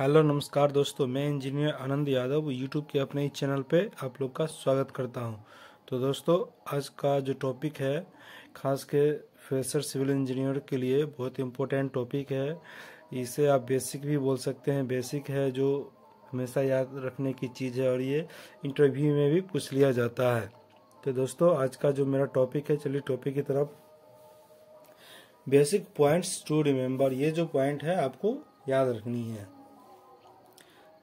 Hello नमस्कार दोस्तों, मैं इंजीनियर आनंद यादव यूट्यूब के अपने ही चैनल पे आप लोग का स्वागत करता हूं। तो दोस्तों, आज का जो टॉपिक है खास के फ्रेशर सिविल इंजीनियर के लिए बहुत इम्पोर्टेंट टॉपिक है। इसे आप बेसिक भी बोल सकते हैं। बेसिक है जो हमेशा याद रखने की चीज़ है और ये इंटरव्यू में भी पूछ लिया जाता है। तो दोस्तों, आज का जो मेरा टॉपिक है, चलिए टॉपिक की तरफ। बेसिक पॉइंट्स टू रिमेम्बर, ये जो पॉइंट है आपको याद रखनी है।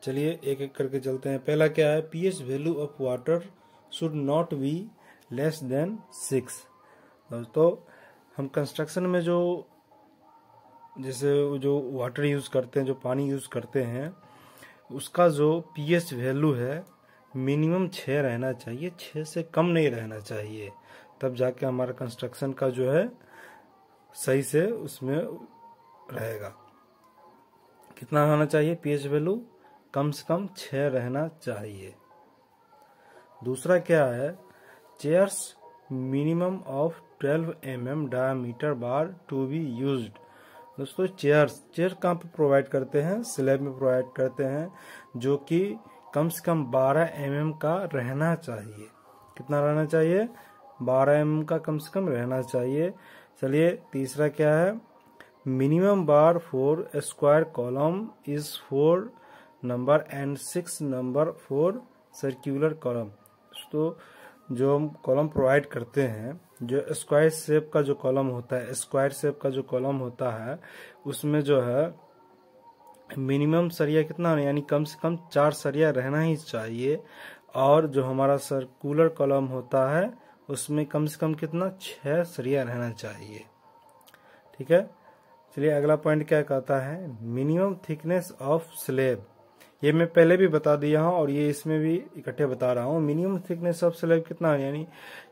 चलिए एक एक करके चलते हैं। पहला क्या है, pH value of water should not be less than 6। दोस्तों, हम कंस्ट्रक्शन में जैसे जो वाटर यूज करते हैं, जो पानी यूज करते हैं, उसका जो पीएच वैल्यू है मिनिमम 6 रहना चाहिए। 6 से कम नहीं रहना चाहिए, तब जाके हमारा कंस्ट्रक्शन का जो है सही से उसमें रहेगा। कितना रहना चाहिए पीएच वैल्यू? कम से कम 6 रहना चाहिए। दूसरा क्या है, chairs minimum of 12 mm diameter bar to be used. दोस्तों, चेयर कहाँ पे प्रोवाइड करते हैं? स्लैब में प्रोवाइड करते हैं, जो कि कम से कम 12 mm का रहना चाहिए। कितना रहना चाहिए? 12 mm का कम से कम रहना चाहिए। चलिए तीसरा क्या है, minimum bar for square column is 4 number and 6 number for circular column. तो जो हम कॉलम प्रोवाइड करते हैं, जो स्क्वायर शेप का जो कॉलम होता है, स्क्वायर शेप का जो कॉलम होता है, उसमें जो है मिनिमम सरिया कितना, यानी कम से कम 4 सरिया रहना ही चाहिए। और जो हमारा सर्कुलर कॉलम होता है, उसमें कम से कम कितना, 6 सरिया रहना चाहिए। ठीक है। चलिए अगला पॉइंट क्या कहता है, मिनिमम थिकनेस ऑफ स्लैब। ये मैं पहले भी बता दिया हूँ और ये इसमें भी इकट्ठे बता रहा हूँ। मिनिमम थिकनेस ऑफ स्लैब कितना, यानी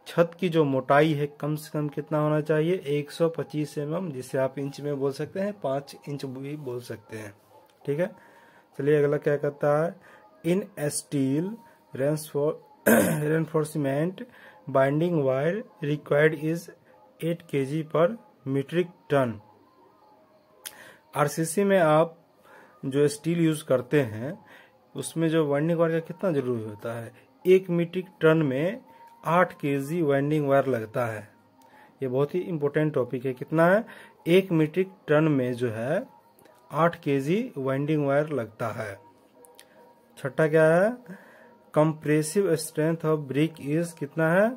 छत की जो मोटाई है कम से कम कितना होना चाहिए? 125 mm, जिसे आप इंच में बोल सकते हैं, 5 इंच भी बोल सकते हैं। ठीक है। चलिए अगला क्या कहता है, in steel reinforcement binding wire required is 8 kg per metric ton. RCC में आप जो स्टील यूज करते हैं, उसमें जो वाइंडिंग वायर का कितना जरूरी होता है? 1 मीट्रिक टन में 8 kg वाइंडिंग वायर लगता है। ये बहुत ही इंपॉर्टेंट टॉपिक है। कितना है? 1 मीट्रिक टन में जो है 8 kg वाइंडिंग वायर लगता है। छठा क्या है, compressive strength of brick is कितना है?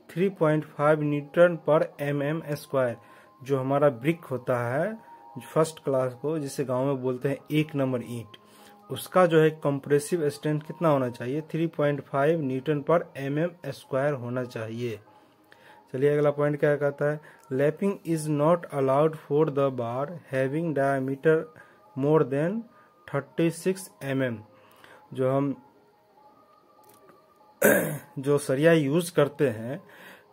3.5 न्यूटन पर mm स्क्वायर। जो हमारा ब्रिक होता है फर्स्ट क्लास को, जिसे गांव में बोलते हैं 1 नंबर ईंट, उसका जो है कंप्रेसिव स्ट्रेंथ कितना होना चाहिए? 3.5 न्यूटन पर mm स्क्वायर होना चाहिए। चलिए अगला पॉइंट क्या कहता है, lapping is not allowed for the bar having diameter more than 36 mm। जो हम जो सरिया यूज करते हैं,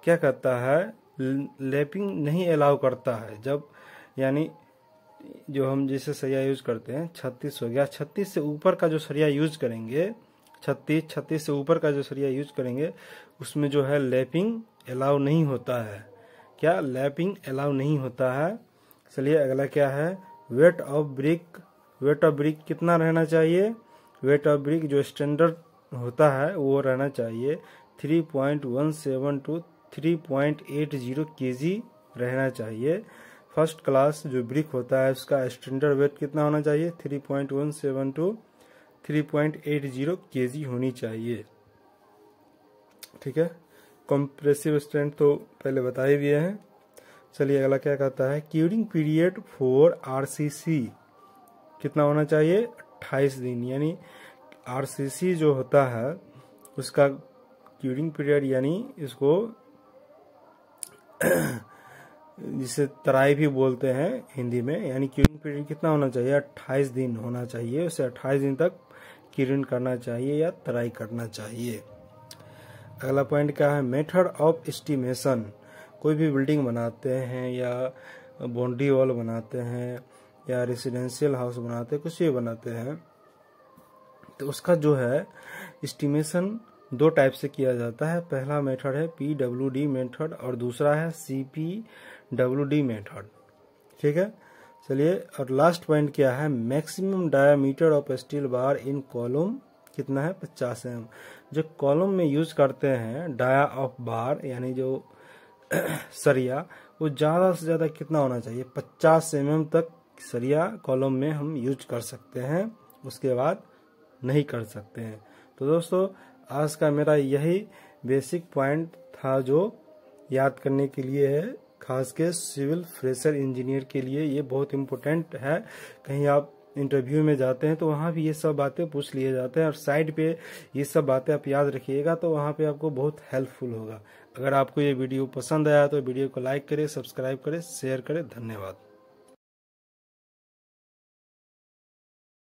क्या कहता है, लैपिंग नहीं अलाउ करता है। जब यानी जो हम जैसे सरिया यूज करते हैं, 36 हो गया, 36 से ऊपर का जो सरिया यूज करेंगे, 36 से ऊपर का जो सरिया यूज करेंगे, उसमें जो है लैपिंग अलाउ नहीं होता है। क्या लैपिंग अलाउ नहीं होता है? चलिए अगला क्या है, weight of brick. Weight of brick कितना रहना चाहिए? वेट ऑफ ब्रिक जो स्टैंडर्ड होता है वो रहना चाहिए 3.17 to 3.80 kg रहना चाहिए। फर्स्ट क्लास जो ब्रिक होता है, उसका स्टैंडर्ड वेट कितना होना चाहिए? 3.17 to 3.80 kg होनी चाहिए। ठीक है। कंप्रेसिव स्ट्रेंथ तो पहले बता ही दिए हैं। चलिए अगला क्या कहता है, क्यूरिंग पीरियड फॉर आरसीसी कितना होना चाहिए? 28 दिन। यानी आरसीसी जो होता है उसका क्यूरिंग पीरियड, यानी इसको जिसे तराई भी बोलते हैं हिंदी में, यानी क्यूरिंग पीरियड कितना होना चाहिए? 28 दिन होना चाहिए। उसे 28 दिन तक क्यूरिंग करना चाहिए या तराई करना चाहिए। अगला पॉइंट क्या है, मेथड ऑफ एस्टिमेशन। कोई भी बिल्डिंग बनाते हैं या बाउंड्री वॉल बनाते हैं या रेसिडेंशियल हाउस बनाते हैं, कुछ भी बनाते हैं, तो उसका जो है एस्टिमेशन 2 टाइप से किया जाता है। पहला मेथड है PWD मेथड और दूसरा है CPWD मेथड। ठीक है। चलिए, और लास्ट पॉइंट क्या है, maximum diameter of steel bar in column कितना है, 50 mm। जो कॉलम में यूज करते हैं डाया ऑफ बार यानी जो सरिया, वो ज़्यादा से ज़्यादा कितना होना चाहिए, 50 mm तक सरिया कॉलम में हम यूज कर सकते हैं, उसके बाद नहीं कर सकते हैं। तो दोस्तों, आज का मेरा यही बेसिक पॉइंट था जो याद करने के लिए है, खास के सिविल फ्रेशर इंजीनियर के लिए ये बहुत इम्पोर्टेंट है। कहीं आप इंटरव्यू में जाते हैं तो वहाँ भी ये सब बातें पूछ लिए जाते हैं, और साइड पे ये सब बातें आप याद रखिएगा तो वहाँ पे आपको बहुत हेल्पफुल होगा। अगर आपको ये वीडियो पसंद आया तो वीडियो को लाइक करें, सब्सक्राइब करें, शेयर करें। धन्यवाद।